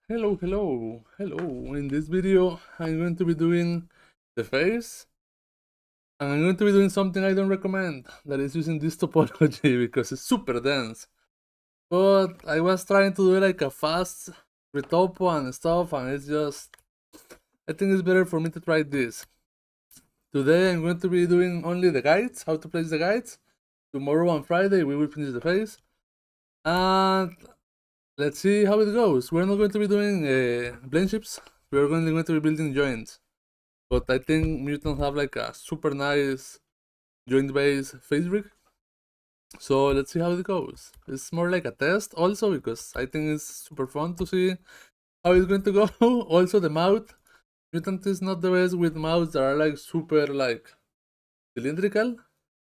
Hello. In this video, I'm going to be doing the face, and I'm going to be doing something I don't recommend, that is using this topology because it's super dense. But I was trying to do like a fast retopo and stuff, and it's just, I think it's better for me to try this. Today I'm going to be doing only the guides, how to place the guides. Tomorrow on Friday we will finish the face, and let's see how it goes. We're not going to be doing blend ships, we're only going to be building joints. But I think Mutant have like a super nice joint base face rig. So let's see how it goes. It's more like a test also because I think it's super fun to see how it's going to go. Also the mouth. Mutant is not the best with mouths that are like super like cylindrical.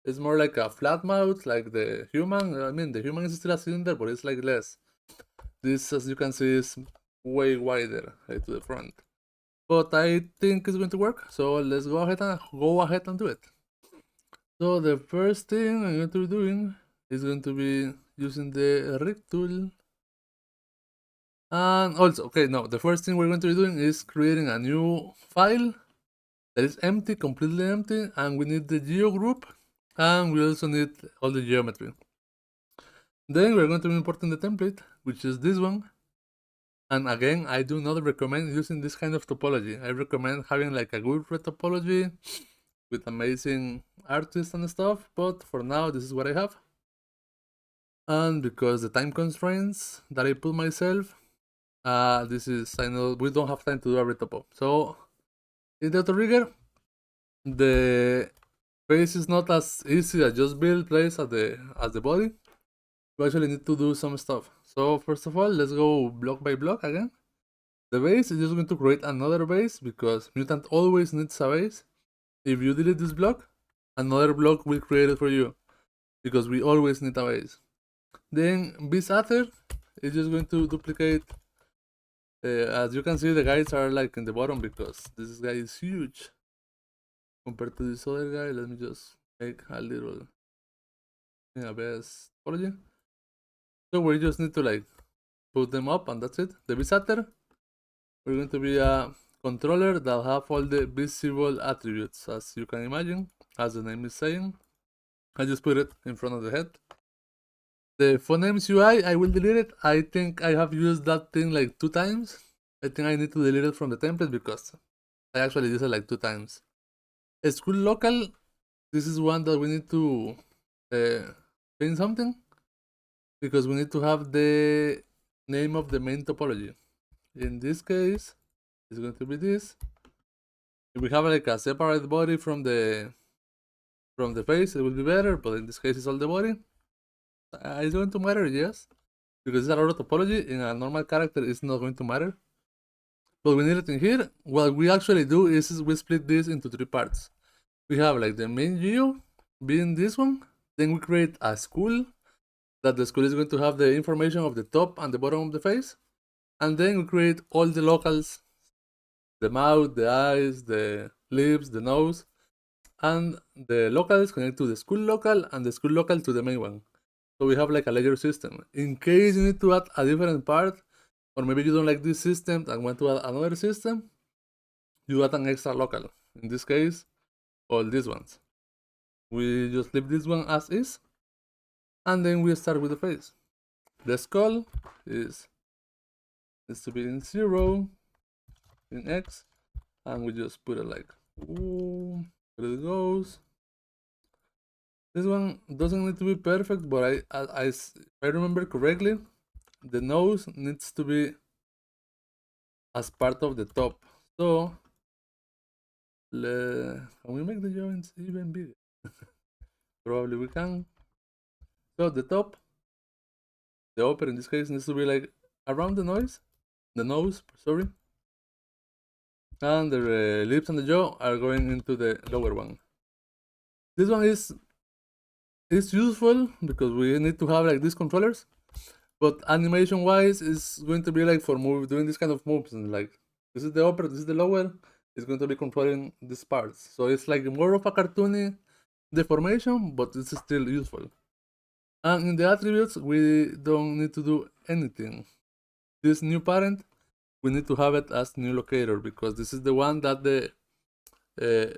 It's more like a flat mouth like the human. I mean the human is still a cylinder but it's like less. This as you can see is way wider to the front. But I think it's going to work. So let's go ahead and do it. So the first thing I'm going to be doing is going to be using the rig tool. And also, okay, no, the first thing we're going to be doing is creating a new file that is empty, completely empty, and we need the geo group, and we also need all the geometry. Then we're going to be importing the template, which is this one. And again, I do not recommend using this kind of topology. I recommend having like a good red topology with amazing artists and stuff, but for now, this is what I have. And because the time constraints that I put myself, I know we don't have time to do a retopo. So in the auto rigger, the face is not as easy as just build place as the body. We actually need to do some stuff. So first of all, let's go block by block again. The base is just going to create another base because Mutant always needs a base. If you delete this block, another block will create it for you because we always need a base. Then BSATher is just going to duplicate. As you can see, the guys are like in the bottom because this guy is huge compared to this other guy. Let me just make a little base topology. So we just need to like put them up and that's it. The BSATher, we're going to be a controller that have all the visible attributes, as you can imagine, as the name is saying. I just put it in front of the head. The phonemes UI, I will delete it. I think I have used that thing like 2 times. I think I need to delete it from the template because I actually used it like 2 times. School local, this is one that we need to change something because we need to have the name of the main topology. In this case, it's going to be this. If we have like a separate body from the face, it will be better, but in this case it's all the body. It's going to matter, yes, because it's a lot of topology. In a normal character, it's not going to matter. But we need it in here. What we actually do is we split this into 3 parts. We have like the main geo being this one. Then we create a school that the school is going to have the information of the top and the bottom of the face. And then we create all the locals, the mouth, the eyes, the lips, the nose, and the locals connect to the school local and the school local to the main one. So we have like a layer system. In case you need to add a different part, or maybe you don't like this system and want to add another system, you add an extra local. In this case, all these ones. We just leave this one as is, and then we start with the face. The skull is needs to be in 0, in X, and we just put it like, ooh, there it goes. This one doesn't need to be perfect, but if I remember correctly, the nose needs to be as part of the top. So, can we make the joints even bigger? Probably we can. So the top, the upper in this case needs to be like around the nose, sorry. And the lips and the jaw are going into the lower one. This one is useful because we need to have like these controllers, but animation wise is going to be like for doing this kind of moves, and like this is the upper, this is the lower, it's going to be controlling these parts. So it's like more of a cartoony deformation, but it's still useful. And in the attributes, we don't need to do anything. This new parent we need to have it as new locator because this is the one that the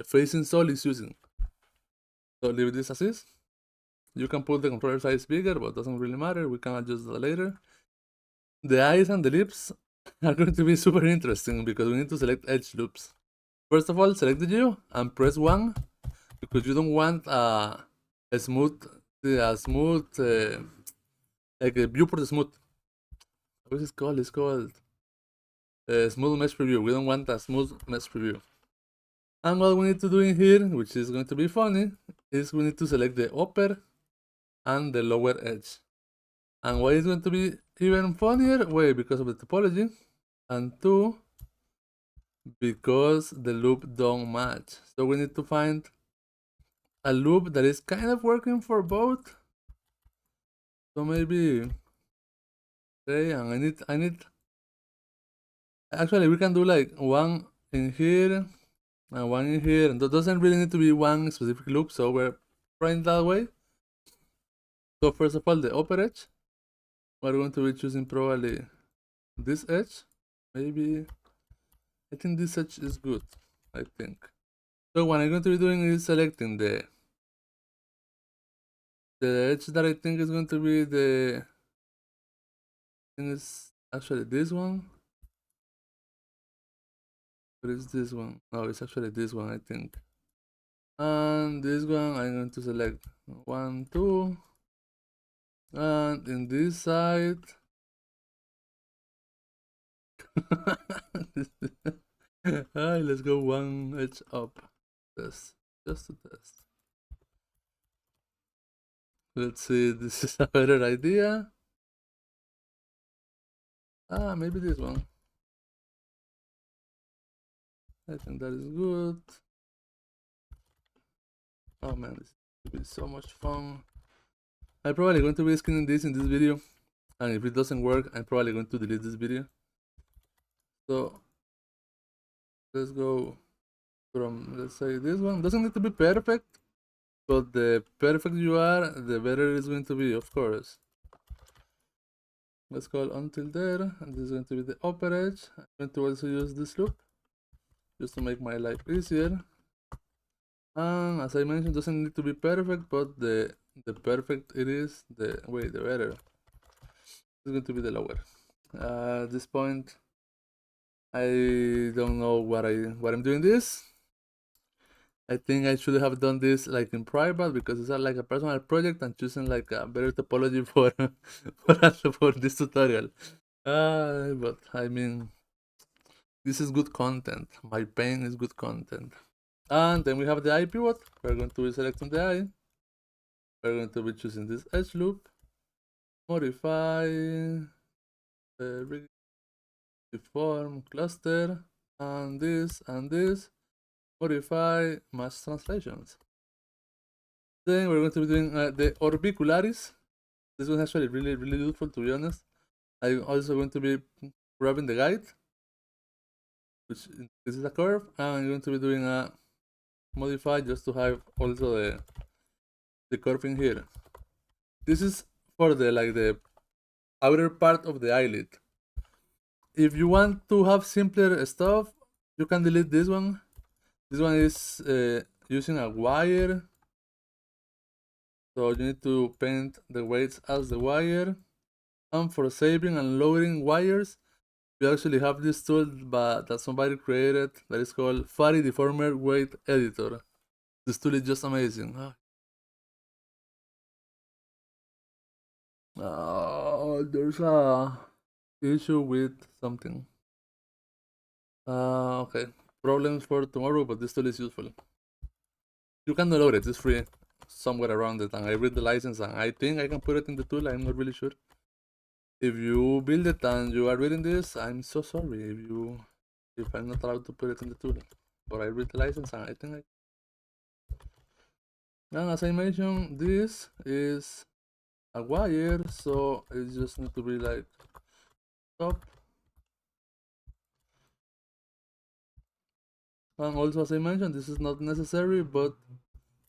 facing sol is using. So leave this as is. You can put the controller size bigger, but doesn't really matter. We can adjust that later. The eyes and the lips are going to be super interesting because we need to select edge loops. First of all, select the geo and press 1 because you don't want a smooth, like a viewport smooth. What is it called? It's called smooth mesh preview. We don't want a smooth mesh preview. And what we need to do in here, which is going to be funny, is we need to select the upper and the lower edge. And why is going to be even funnier? Wait, because of the topology. And 2, because the loop don't match. So we need to find a loop that is kind of working for both. So maybe, okay, and I need, actually we can do like one in here and one in here, and that doesn't really need to be one specific loop, so we're trying that way. So first of all, the upper edge, we're going to be choosing probably this edge, maybe, I think this edge is good, I think. So what I'm going to be doing is selecting the edge that I think is going to be the, I think it's actually this one. What is this one? No, it's actually this one, I think. And this one I'm going to select 1, 2, and in this side alright, let's go one edge up. Test, just to test. Let's see, this is a better idea. Maybe this one. I think that is good. Oh man, this will be so much fun. I'm probably going to be skinning this in this video, and if it doesn't work, I'm probably going to delete this video. So let's go from, let's say this one. Doesn't need to be perfect, but the perfect you are, the better it's going to be, of course. Let's call until there, and this is going to be the upper edge. I'm going to also use this loop just to make my life easier. And as I mentioned, doesn't need to be perfect, but the perfect it is, the better. It's going to be the lower. At this point, I don't know what I'm doing this. I think I should have done this like in private because it's like a personal project and choosing like a better topology for for this tutorial. But I mean, this is good content. My pain is good content. And then we have the eye pivot. We're going to be selecting the eye. We're going to be choosing this edge loop, modify, reform cluster, and this, modify match translations. Then we're going to be doing the orbicularis. This was actually really, really useful, to be honest. I'm also going to be grabbing the guide, which this is a curve, and I'm going to be doing a modify just to have also the curve in here. This is for the outer part of the eyelid. If you want to have simpler stuff, you can delete this one. This one is using a wire, so you need to paint the weights as the wire. And for saving and loading wires, we actually have this tool that somebody created that is called Fatty Deformer Weight Editor. This tool is just amazing. There's a issue with something. Okay. Problems for tomorrow, but this tool is useful. You can download it, it's free somewhere around it, and I read the license and I think I can put it in the tool, I'm not really sure. If you build it and you are reading this, I'm so sorry if I'm not allowed to put it in the tool. But I read the license and I think and as I mentioned, this is a wire, so it just need to be like top. And also, as I mentioned, this is not necessary, but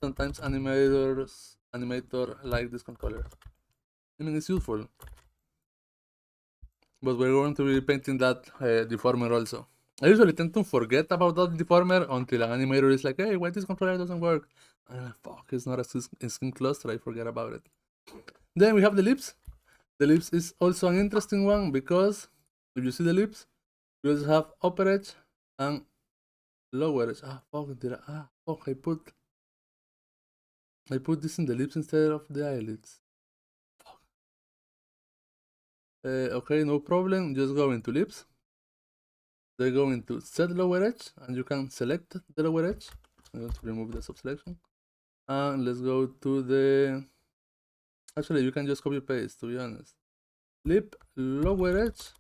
sometimes animator like this controller. I mean, it's useful. but we're going to be painting that deformer also. I usually tend to forget about that deformer until an animator is like, hey, why this controller doesn't work? And I'm like, fuck, it's not a skin cluster, I forget about it. Then we have the lips. The lips is also an interesting one because if you see the lips, you also have upper edge and lower edge. Fuck, I put this in the lips instead of the eyelids. Okay, no problem, just go into lips. They go into set lower edge and you can select the lower edge. I'm going to remove the sub-selection. And let's go to the... Actually, you can just copy paste, to be honest. Lip lower edge,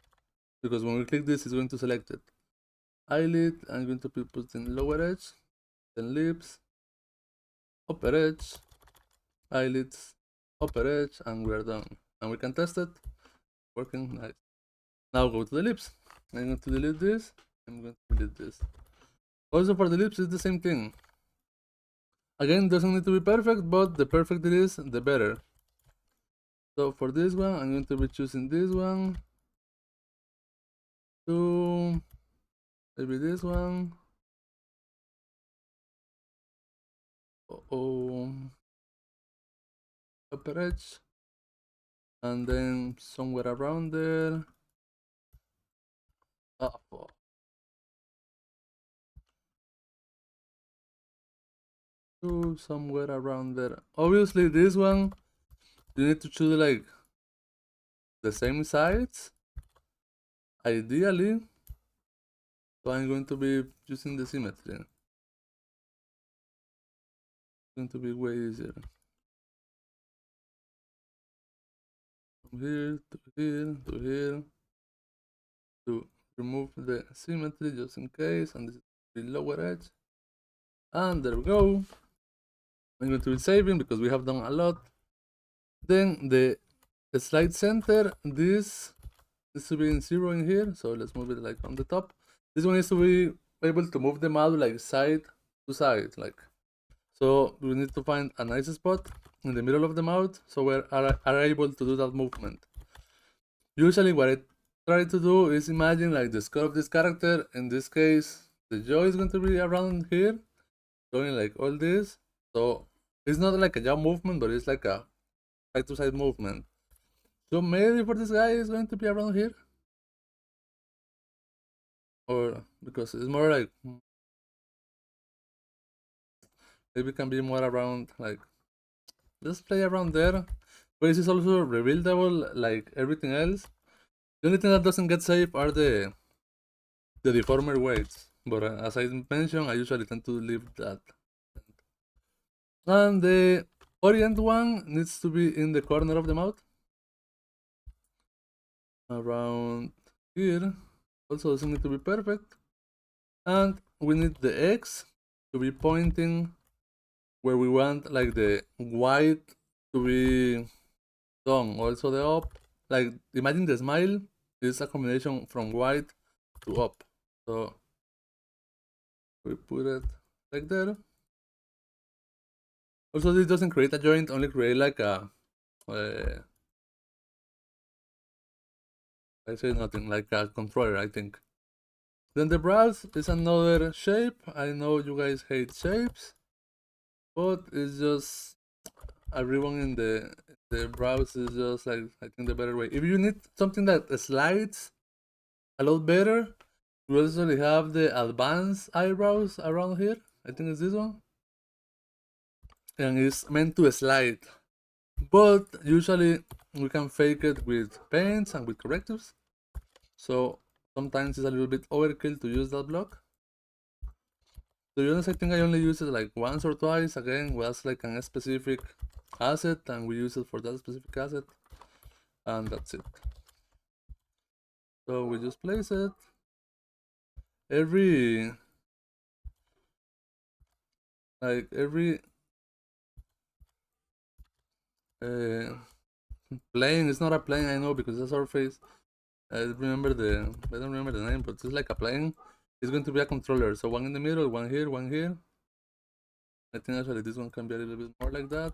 because when we click this, it's going to select it. Eyelid, I'm going to put in lower edge, then lips, upper edge, eyelids, upper edge, and we're done. And we can test it. Working nice. Now go to the lips. I'm going to delete this. I'm going to delete this. Also for the lips, it's the same thing. Again, doesn't need to be perfect, but the perfect it is, the better. So for this one, I'm going to be choosing this one. To maybe this one. Upper edge. And then somewhere around there. Somewhere around there. Obviously, this one, you need to choose like the same sides. Ideally. So I'm going to be using the symmetry. It's going to be way easier. From here to here to here. To remove the symmetry just in case. And this is the lower edge. And there we go. I'm going to be saving because we have done a lot. Then the slide center, this needs to be in 0 in here. So let's move it like on the top. This one needs to be able to move the mouse like side to side, like. So we need to find a nice spot in the middle of the mouth so we are able to do that movement. Usually what I try to do is imagine like the skull of this character. In this case, the jaw is going to be around here, doing like all this. So it's not like a jaw movement, but it's like a side to side movement. So maybe for this guy, it's going to be around here. Or because it's more like maybe it can be more around like just play around there. But this is also rebuildable like everything else. The only thing that doesn't get saved are the deformer weights. But as I mentioned, I usually tend to leave that. And the orient one needs to be in the corner of the mouth. Around here. Also doesn't need to be perfect. And we need the X to be pointing where we want like the white to be done. Also the up. Like imagine the smile is a combination from white to up. So we put it like there. Also this doesn't create a joint, only create like a I say nothing, like a controller, I think. Then the brows is another shape. I know you guys hate shapes, but it's just everyone in the brows is just like I think the better way. If you need something that slides a lot better, we also have the advanced eyebrows around here. I think it's this one, and it's meant to slide. But usually we can fake it with paints and with correctives. So sometimes it's a little bit overkill to use that block. To be honest, I think I only use it like once or twice. Again, was like a specific asset and we use it for that specific asset. And that's it. So we just place it. Every plane, it's not a plane, I know, because it's a surface. I don't remember the name, but it's like a plane. It's going to be a controller. So one in the middle, one here, one here. I think actually this one can be a little bit more like that.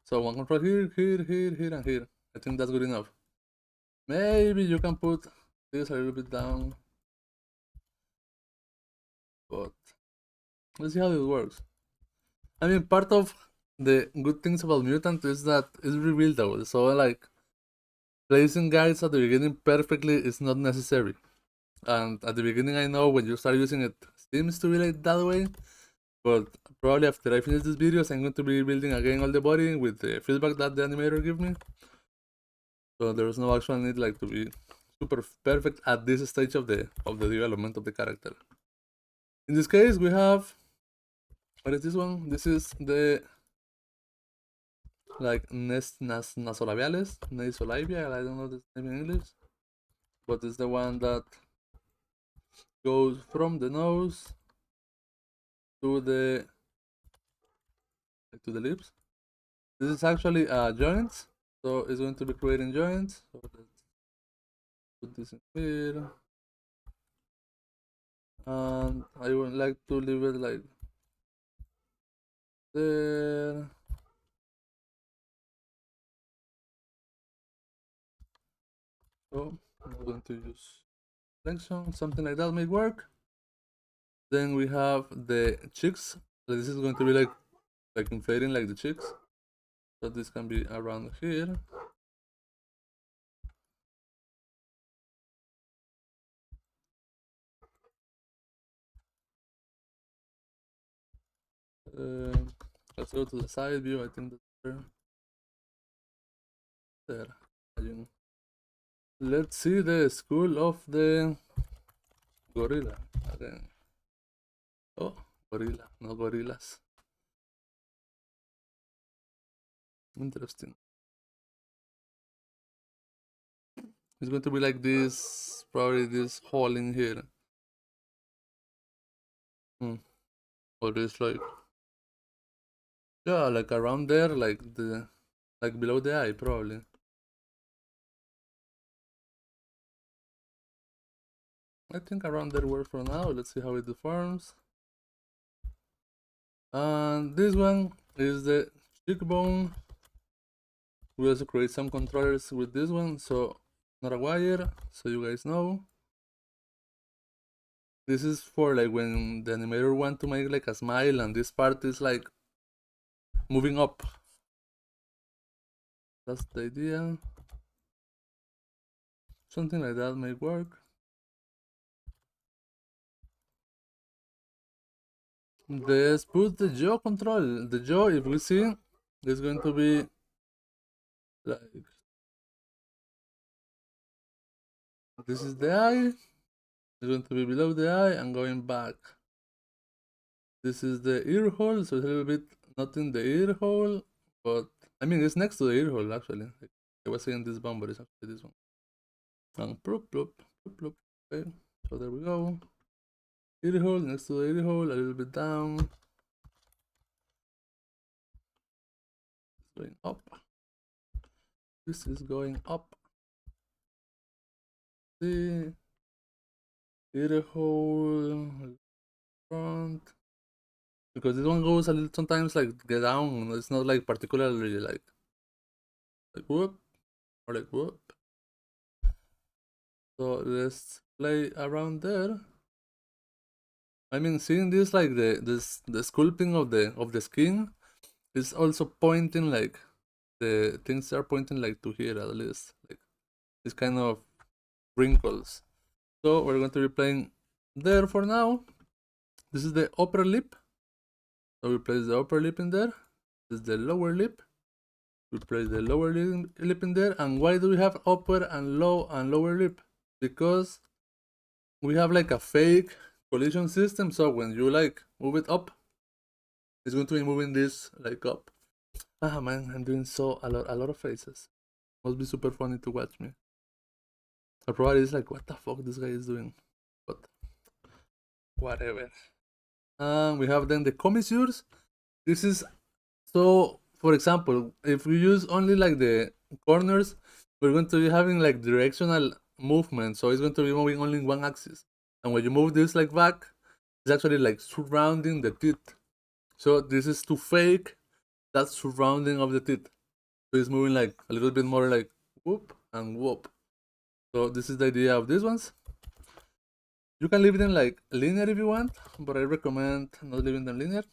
So one control here, here, here, here, and here. I think that's good enough. Maybe you can put this a little bit down, but let's see how it works. I mean, part of the good things about Mutant is that it's rebuildable, so like placing guides at the beginning perfectly is not necessary. And at the beginning, I know when you start using it seems to be like that way, but probably after I finish these videos, I'm going to be building again all the body with the feedback that the animator give me. So there's no actual need like to be super perfect at this stage of the development of the character. In this case, we have, what is this one? This is the like nasolabiales, nasolabia. I don't know the name in English, but it's the one that goes from the nose to the lips. This is actually joints, so it's going to be creating joints. So let's put this in here, and I would like to leave it like there. So I'm going to use flexion, something like that may work. Then we have the cheeks. So this is going to be like inflating like the cheeks. So this can be around here. Let's go to the side view. I think that's there. Let's see the school of the gorilla again. Oh, gorilla, no gorillas. Interesting. It's going to be like this, probably this hole in here. Or this like, yeah, like around there, like below the eye, probably. I think around there works for now. Let's see how it deforms. And this one is the cheekbone. We also create some controllers with this one, so not a wire, so you guys know. This is for like when the animator want to make like a smile and this part is like moving up. That's the idea. Something like that may work. Let's put the jaw control. The jaw, if we see, is going to be like, this is the eye. It's going to be below the eye and going back. This is the ear hole, so it's a little bit not in the ear hole, but I mean it's next to the ear hole actually. I was saying this one, but it's actually this one. And plop, plop, plop, plop. Okay, so there we go. Ear hole next to the ear hole, a little bit down. Going up. This is going up. The ear hole front. Because this one goes a little sometimes like get down. It's not like particularly like whoop or like whoop. So let's play around there. I mean, seeing this like the sculpting of the skin is also pointing like the things are pointing like to here at least, like this kind of wrinkles. So we're going to be playing there for now. This is the upper lip. So we place the upper lip in there. This is the lower lip. We place the lower lip in there. And why do we have upper and lower lip? Because we have like a fake collision system. So when you like move it up, it's going to be moving this like up. Ah man, I'm doing a lot of faces. Must be super funny to watch me. Or probably it's like, what the fuck this guy is doing? But whatever. We have then the commissures. This is so, for example, if we use only like the corners, we're going to be having like directional movement. So it's going to be moving only in one axis. And when you move this like back, it's actually like surrounding the teeth. So this is to fake that surrounding of the teeth. So it's moving like a little bit more like whoop, and whoop. So this is the idea of these ones. You can leave them like linear if you want, but I recommend not leaving them linear.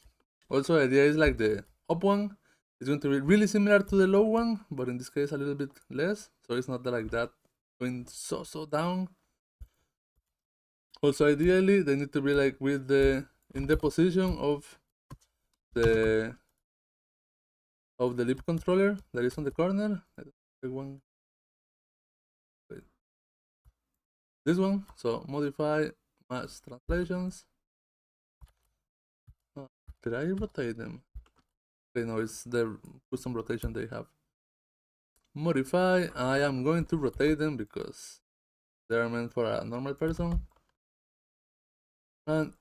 Also, the idea is like the up one is going to be really similar to the low one, but in this case a little bit less. So it's not like that going so down. Also, ideally they need to be like with the in the position of the lip controller that is on the corner. The one, wait, this one. So modify match translations. Oh, did I rotate them? Okay, no, it's the custom rotation they have. Modify. I am going to rotate them because they are meant for a normal person. And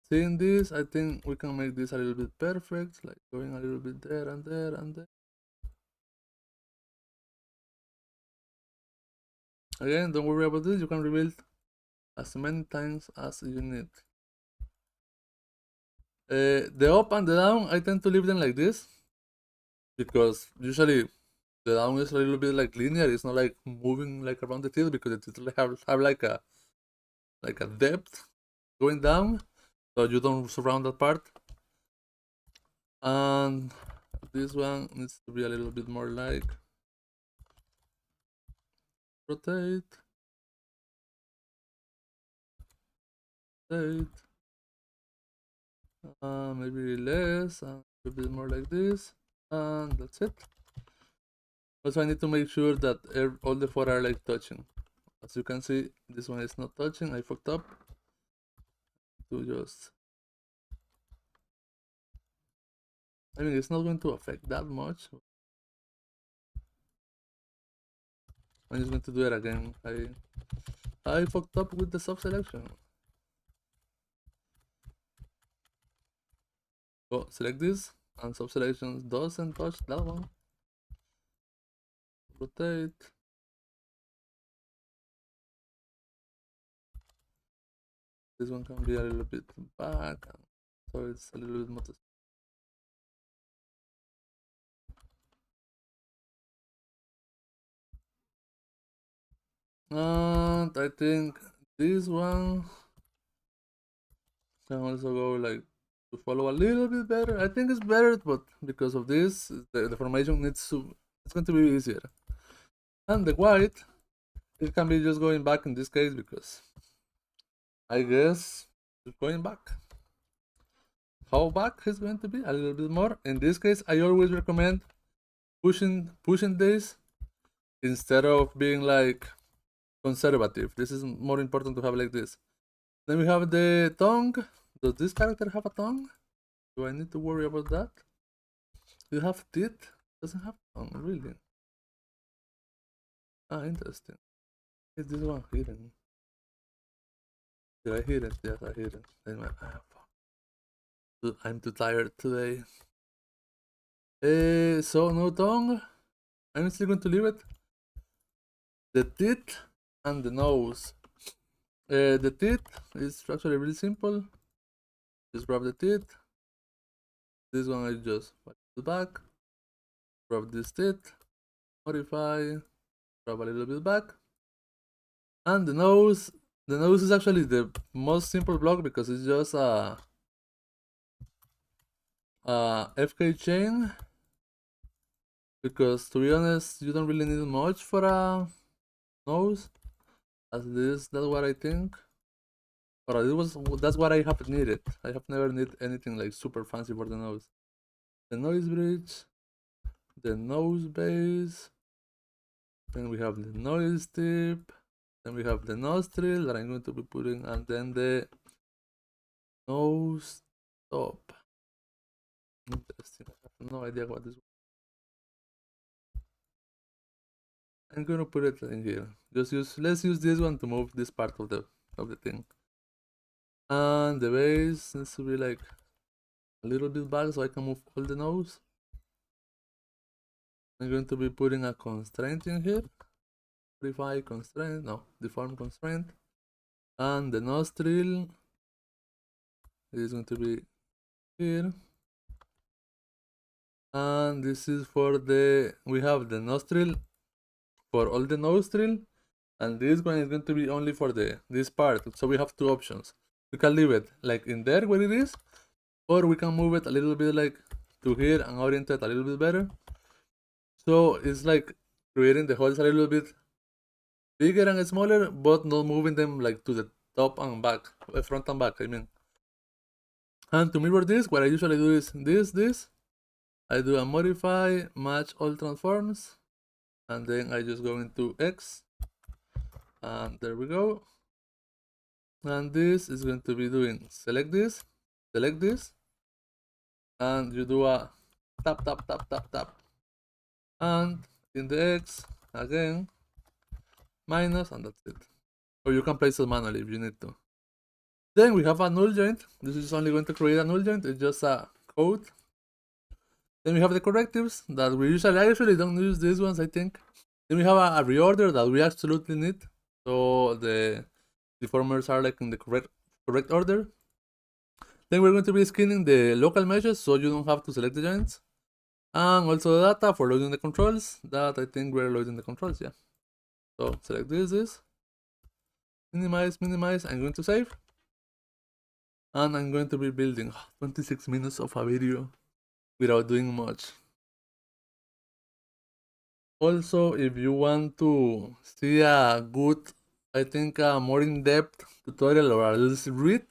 seeing this, I think we can make this a little bit perfect, like going a little bit there and there and there. Again, don't worry about this, you can rebuild as many times as you need. The up and the down, I tend to leave them like this, because usually the down is a little bit like linear, it's not like moving like around the teeth, because the teeth have like a depth going down, so you don't surround that part. And this one needs to be a little bit more like rotate, rotate, maybe less, and a bit more like this, and that's it. Also, I need to make sure that all the four are like touching. As you can see, this one is not touching. I fucked up. To just, I mean, it's not going to affect that much. I'm just going to do it again. I fucked up with the sub selection. So select this, and sub selection doesn't touch that one. Rotate. This one can be a little bit back, so it's a little bit more. And I think this one can also go like to follow a little bit better. I think it's better, but because of this, the formation it's going to be easier. And the white, it can be just going back in this case because I guess it's going back. How back is going to be a little bit more. In this case, I always recommend pushing this instead of being like conservative. This is more important to have like this. Then we have the tongue. Does this character have a tongue? Do I need to worry about that? Do you have teeth? Doesn't have tongue, really. Ah, interesting. Is this one hidden? Did I hit it? Yes, I hit it. Fuck. I'm too tired today. So no tongue. I'm still going to leave it. The teeth and the nose. The teeth is actually really simple. Just grab the teeth. This one I just put the back. Grab this teeth. Modify. Grab a little bit back. And the nose is actually the most simple block because it's just a FK chain. Because to be honest, you don't really need much for a nose. That's what I think. Or that's what I have needed. I have never needed anything like super fancy for the nose. The noise bridge, the nose base, then we have the noise tip, then we have the nostril that I'm going to be putting, and then the nose top. Interesting. I have no idea what this is. I'm gonna put it in here. Let's use this one to move this part of the thing. And the base needs to be like a little bit back so I can move all the nose. I'm going to be putting a constraint in here. Modify constraint, no, deform constraint. And the nostril is going to be here. And this is for we have the nostril for all the nostril, and this one is going to be only for this part. So we have two options. We can leave it like in there where it is, or we can move it a little bit like to here and orient it a little bit better. So it's like creating the holes a little bit bigger and smaller, but not moving them like to the top and back, front and back, I mean. And to mirror this, what I usually do is this. I do a modify, match all transforms, and then I just go into X, and there we go. And this is going to be doing select this, and you do a tap, tap, tap, tap, tap. And in the X, again, minus, and that's it. Or you can place it manually if you need to. Then we have a null joint. This is only going to create a null joint. It's just a code. Then we have the correctives that we usually don't use these ones, I think. Then we have a reorder that we absolutely need. So the deformers are like in the correct order. Then we're going to be skinning the local meshes so you don't have to select the joints. And also the data for loading the controls. That I think we're loading the controls, yeah. So select this. Minimize. I'm going to save. And I'm going to be building 26 minutes of a video without doing much. Also, if you want to see a good, I think a more in-depth tutorial or a little read,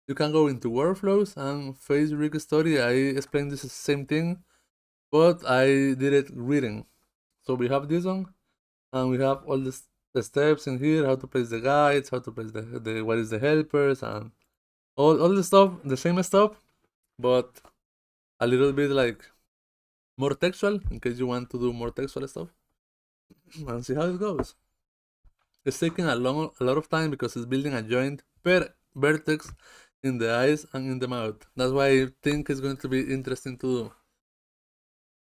you can go into workflows and face Rick's story. I explained this same thing, but I did it reading. So we have this one, and we have all the steps in here, how to place the guides, how to place the what is the helpers, and all the stuff, the same stuff, but a little bit like more textual in case you want to do more textual stuff and see how it goes. It's taking a lot of time because it's building a joint per vertex in the eyes and in the mouth. That's why I think it's going to be interesting to do.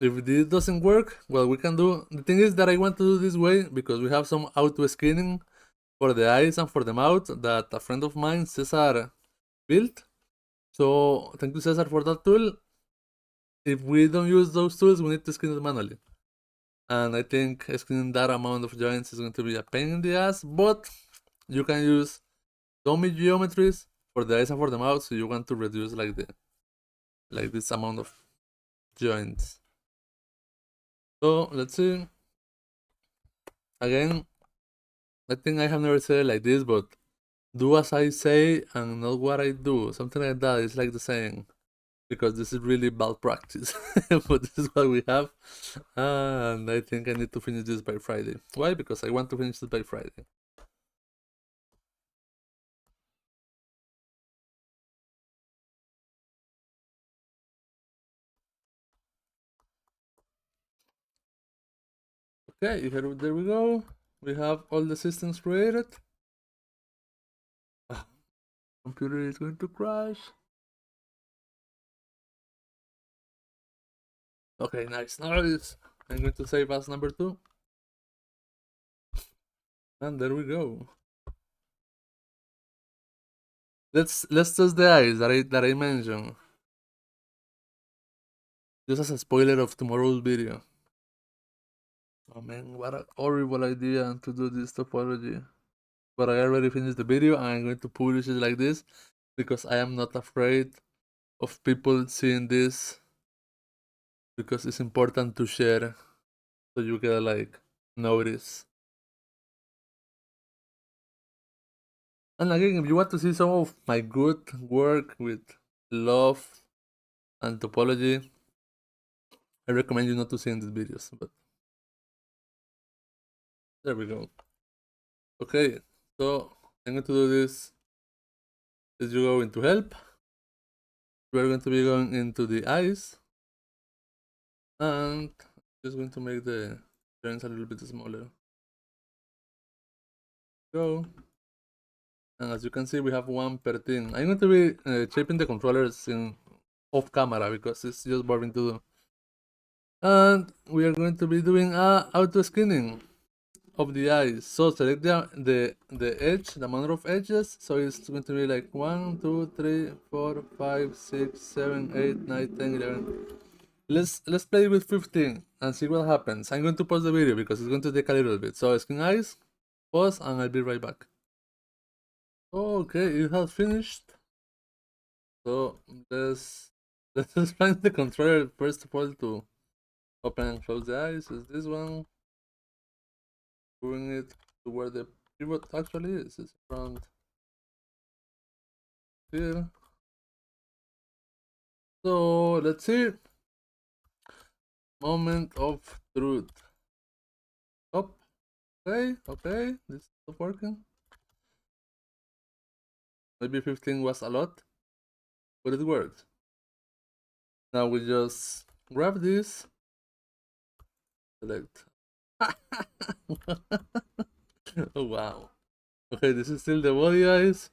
If this doesn't work, well, we can do. The thing is that I want to do this way because we have some auto skinning for the eyes and for the mouth that a friend of mine, Cesar, built. So thank you, Cesar, for that tool. If we don't use those tools, we need to skin it manually. And I think skinning that amount of joints is going to be a pain in the ass, but you can use dummy geometries for the eyes and for the mouth, so you want to reduce like this amount of joints. So let's see. Again, I think I have never said it like this, but do as I say and not what I do. Something like that. It's like the saying. Because this is really bad practice. But this is what we have. And I think I need to finish this by Friday. Why? Because I want to finish this by Friday. Okay, there we go. We have all the systems created. Computer is going to crash. Okay, nice. I'm going to save as number 2. And there we go. Let's test the eyes that I mentioned. Just as a spoiler of tomorrow's video. Oh man, what a horrible idea to do this topology. But I already finished the video and I'm going to publish it like this because I am not afraid of people seeing this, because it's important to share so you get like notice. And again, if you want to see some of my good work with love and topology, I recommend you not to see in these videos, but there we go. Okay, so I'm going to do this. As you go into help, we're going to be going into the eyes, and just going to make the joints a little bit smaller. Go. And as you can see, we have one per thing. I'm going to be shaping the controllers in off camera because it's just boring to do. And we are going to be doing auto skinning of the eyes. So select the edge, the amount of edges. So it's going to be like 1, 2, 3, 4, 5, 6, 7, 8, 9, 10, 11, Let's play with 15 and see what happens. I'm going to pause the video because it's going to take a little bit. So skin eyes, pause, and I'll be right back. Okay, it has finished. So let's just find the controller first of all to open and close the eyes. Is this one? Moving it to where the pivot actually is. It's around here. So let's see. Moment of truth. Oh, okay. This is not working. Maybe 15 was a lot, but it worked. Now we just grab this, select. Oh wow. Okay, this is still the body eyes.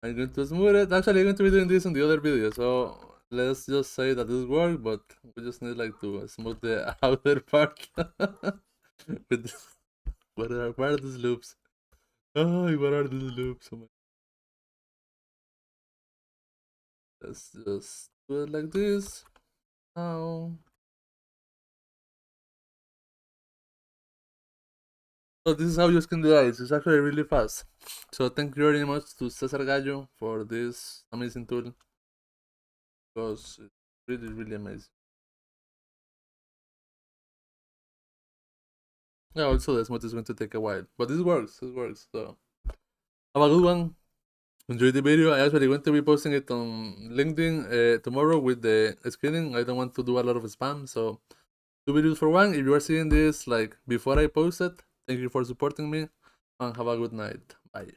I'm going to smooth it. Actually, I'm going to be doing this in the other video, so let's just say that this worked, but we just need like to smooth the outer part. With what are these loops? Oh, what are these loops? Oh my. Let's just do it like this. Now. So this is how you skin the eyes. It's actually really fast. So thank you very much to Cesar Gallo for this amazing tool, because it's really amazing. Yeah, also the smooth is going to take a while, but this works. It works. So have a good one. Enjoy the video. I actually going to be posting it on LinkedIn tomorrow with the screening. I don't want to do a lot of spam, so 2 videos for one. If you are seeing this like before I post it, thank you for supporting me, and have a good night. Bye.